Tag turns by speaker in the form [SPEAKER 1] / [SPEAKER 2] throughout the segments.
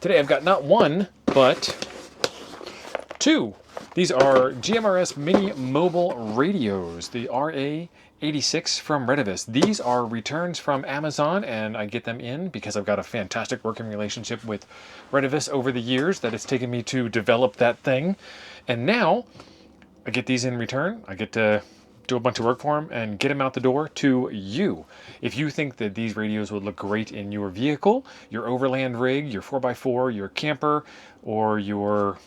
[SPEAKER 1] Today I've got not one, but two. These are GMRS mini mobile radios, the RA86 from Retevis. These are returns from Amazon, and I get them in because I've got a fantastic working relationship with Retevis over the years that it's taken me to develop that thing. And now I get these in return. I get to do a bunch of work for them and get them out the door to you. If you think that these radios would look great in your vehicle, your overland rig, your 4x4, your camper, or your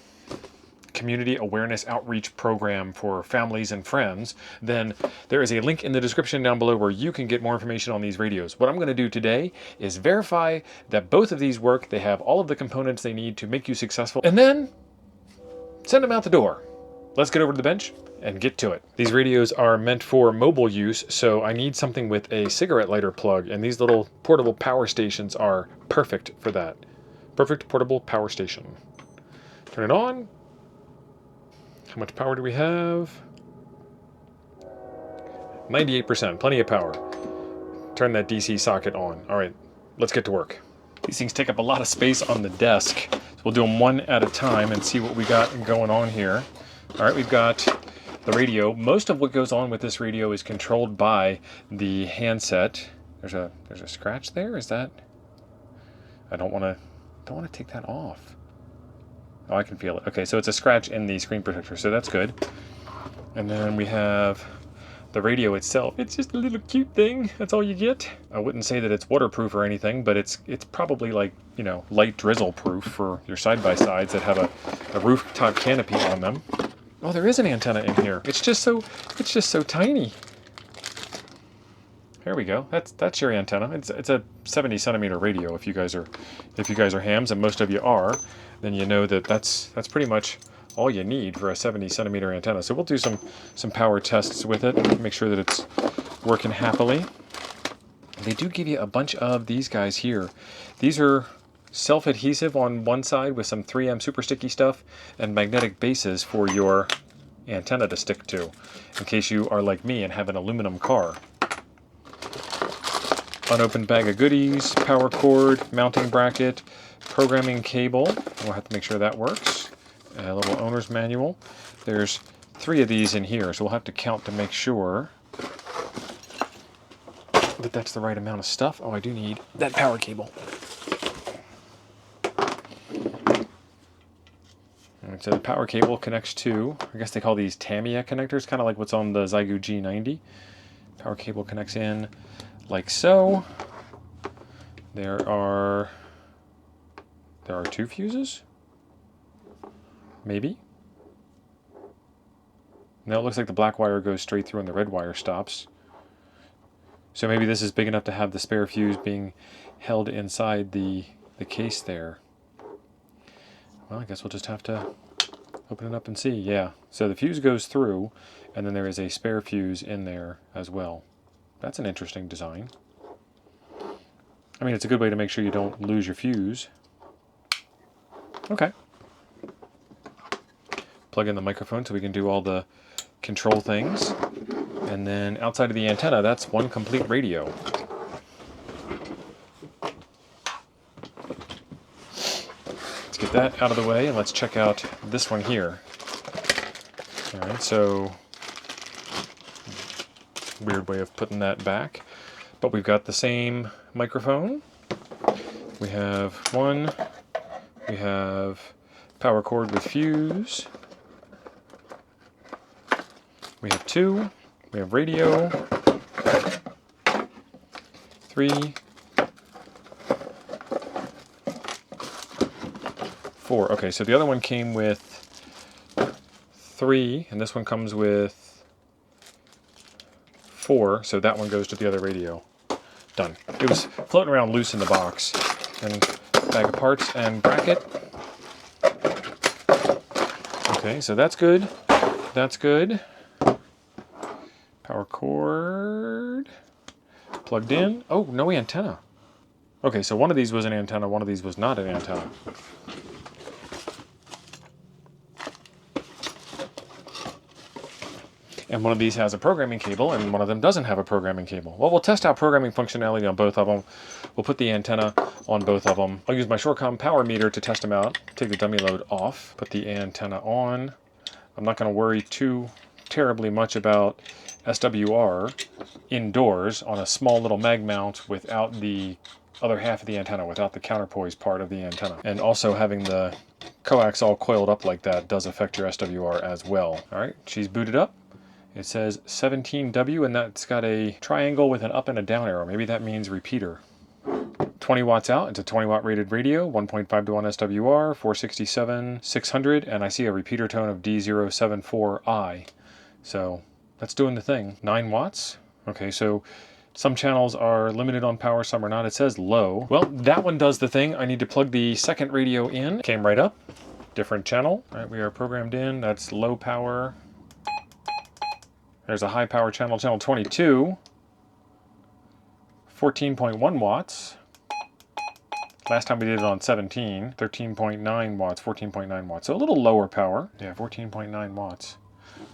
[SPEAKER 1] community awareness outreach program for families and friends, then there is a link in the description down below where you can get more information on these radios. What I'm going to do today is verify that both of these work, they have all of the components they need to make you successful, and then send them out the door. Let's get over to the bench and get to it. These radios are meant for mobile use, so I need something with a cigarette lighter plug, and these little portable power stations are perfect for that. Perfect portable power station. Turn it on. How much power do we have? 98%, plenty of power. Turn that DC socket on. All right, let's get to work. These things take up a lot of space on the desk, so we'll do them one at a time and see what we got going on here. All right, we've got the radio. Most of what goes on with this radio is controlled by the handset. There's a scratch there. Is that? I don't want to take that off. Oh, I can feel it. Okay, so it's a scratch in the screen protector, so that's good. And then we have the radio itself. It's just a little cute thing. That's all you get. I wouldn't say that it's waterproof or anything, but it's probably like, you know, light drizzle proof for your side-by-sides that have a rooftop canopy on them. Oh, there is an antenna in here. It's just so tiny. There we go. That's your antenna. It's a 70 centimeter radio. If you guys are hams, and most of you are, then you know that that's pretty much all you need for a 70 centimeter antenna. So we'll do some power tests with it, make sure that it's working happily. They do give you a bunch of these guys here. These are self-adhesive on one side with some 3M super sticky stuff and magnetic bases for your antenna to stick to, in case you are like me and have an aluminum car. Unopened bag of goodies, power cord, mounting bracket, programming cable. We'll have to make sure that works. A little owner's manual. There's 3 of these in here, so we'll have to count to make sure that that's the right amount of stuff. Oh, I do need that power cable. Alright, so the power cable connects to, I guess they call these Tamiya connectors, kind of like what's on the Zygo G90. Power cable connects in like so. There are 2 fuses? Maybe? No, it looks like the black wire goes straight through and the red wire stops. So maybe this is big enough to have the spare fuse being held inside the case there. Well, I guess we'll just have to open it up and see. Yeah, so the fuse goes through, and then there is a spare fuse in there as well. That's an interesting design. I mean, it's a good way to make sure you don't lose your fuse. Okay. Plug in the microphone so we can do all the control things. And then outside of the antenna, that's one complete radio. Let's get that out of the way and let's check out this one here. Alright, so weird way of putting that back. But we've got the same microphone. We have one. We have power cord with fuse. We have 2. We have radio. 3. 4. Okay, so the other one came with 3, and this one comes with 4, so that one goes to the other radio. Done. It was floating around loose in the box. And bag of parts and bracket. Okay, so that's good. That's good. Power cord. Plugged in. Oh, no antenna. Okay, so one of these was an antenna, one of these was not an antenna. and one of these has a programming cable, and one of them doesn't have a programming cable. Well, we'll test out programming functionality on both of them. We'll put the antenna on both of them. I'll use my Shortcom power meter to test them out. Take the dummy load off, put the antenna on. I'm not going to worry too terribly much about SWR indoors on a small little mag mount without the other half of the antenna, without the counterpoise part of the antenna. And also having the coax all coiled up like that does affect your SWR as well. All right, she's booted up. It says 17W, and that's got a triangle with an up and a down arrow. Maybe that means repeater. 20 watts out. It's a 20 watt rated radio, 1.5 to 1 SWR, 467, 600, and I see a repeater tone of D074I. So that's doing the thing. 9 watts. Okay, so some channels are limited on power, some are not. It says low. Well, that one does the thing. I need to plug the second radio in. Came right up. Different channel. All right, we are programmed in. That's low power. There's a high power channel, channel 22. 14.1 watts. Last time we did it on 17. 13.9 watts, 14.9 watts. So a little lower power. Yeah, 14.9 watts.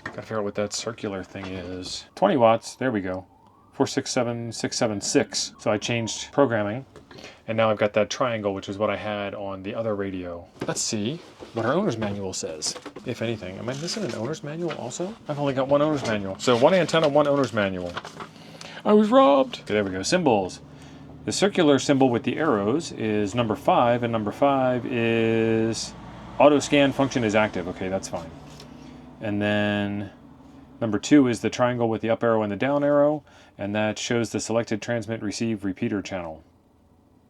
[SPEAKER 1] Gotta figure out what that circular thing is. 20 watts, there we go. 467676. So I changed programming, and now I've got that triangle, which is what I had on the other radio. Let's see what our owner's manual says, if anything. Am I missing an owner's manual also? I've only got one owner's manual. So one antenna, one owner's manual. I was robbed. Okay, there we go. Symbols. The circular symbol with the arrows is number 5, and number 5 is auto scan function is active. Okay, that's fine. And then number 2 is the triangle with the up arrow and the down arrow, and that shows the selected transmit receive repeater channel.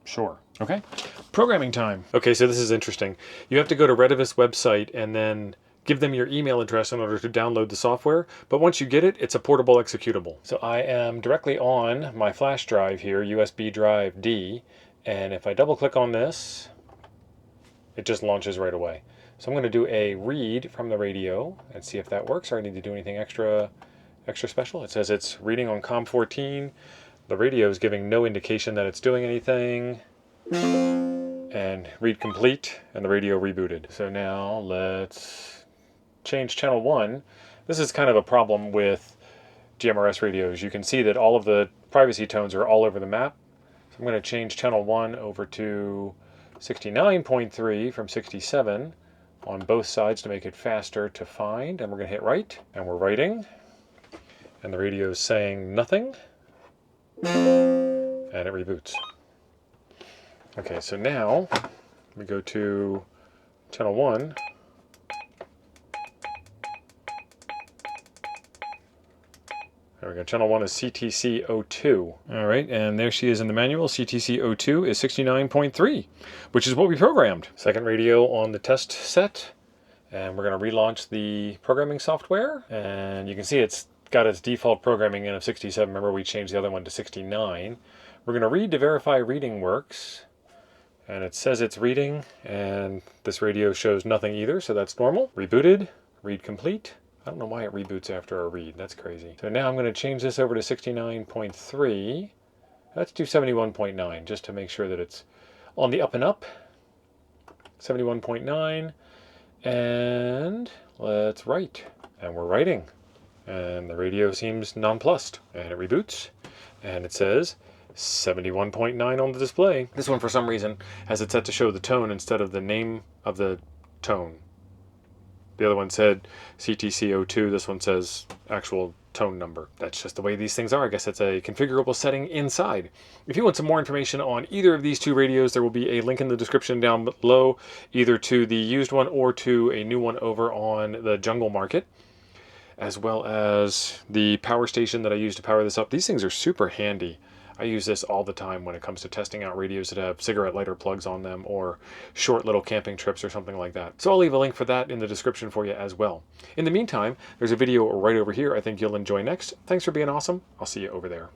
[SPEAKER 1] Sure. Okay. Programming time. Okay, so this is interesting. You have to go to Redivist's website and then give them your email address in order to download the software, but once you get it, it's a portable executable. So I am directly on my flash drive here, USB drive D, and if I double click on this, it just launches right away. So I'm going to do a read from the radio and see if that works, or I need to do anything extra special. It says it's reading on COM14. The radio is giving no indication that it's doing anything. And read complete, and the radio rebooted. So now let's change channel 1. This is kind of a problem with GMRS radios. You can see that all of the privacy tones are all over the map. So I'm going to change channel 1 over to 69.3 from 67 on both sides to make it faster to find. And we're going to hit write, and we're writing. And the radio is saying nothing. And it reboots. Okay, so now we go to channel 1. There we go. Channel 1 is CTC02. All right, and there she is in the manual. CTC02 is 69.3, which is what we programmed. Second radio on the test set, and we're going to relaunch the programming software. And you can see it's got its default programming in of 67. Remember, we changed the other one to 69. We're going to read to verify reading works. And it says it's reading, and this radio shows nothing either, so that's normal. Rebooted, read complete. I don't know why it reboots after a read. That's crazy. So now I'm going to change this over to 69.3. Let's do 71.9 just to make sure that it's on the up and up. 71.9. And let's write. And we're writing. And the radio seems nonplussed. And it reboots. And it says 71.9 on the display. This one, for some reason, has it set to show the tone instead of the name of the tone. The other one said CTC02. This one says actual tone number. That's just the way these things are. I guess it's a configurable setting inside. If you want some more information on either of these two radios, there will be a link in the description down below, either to the used one or to a new one over on the Jungle Market, as well as the power station that I use to power this up. These things are super handy. I use this all the time when it comes to testing out radios that have cigarette lighter plugs on them or short little camping trips or something like that. So I'll leave a link for that in the description for you as well. In the meantime, there's a video right over here I think you'll enjoy next. Thanks for being awesome. I'll see you over there.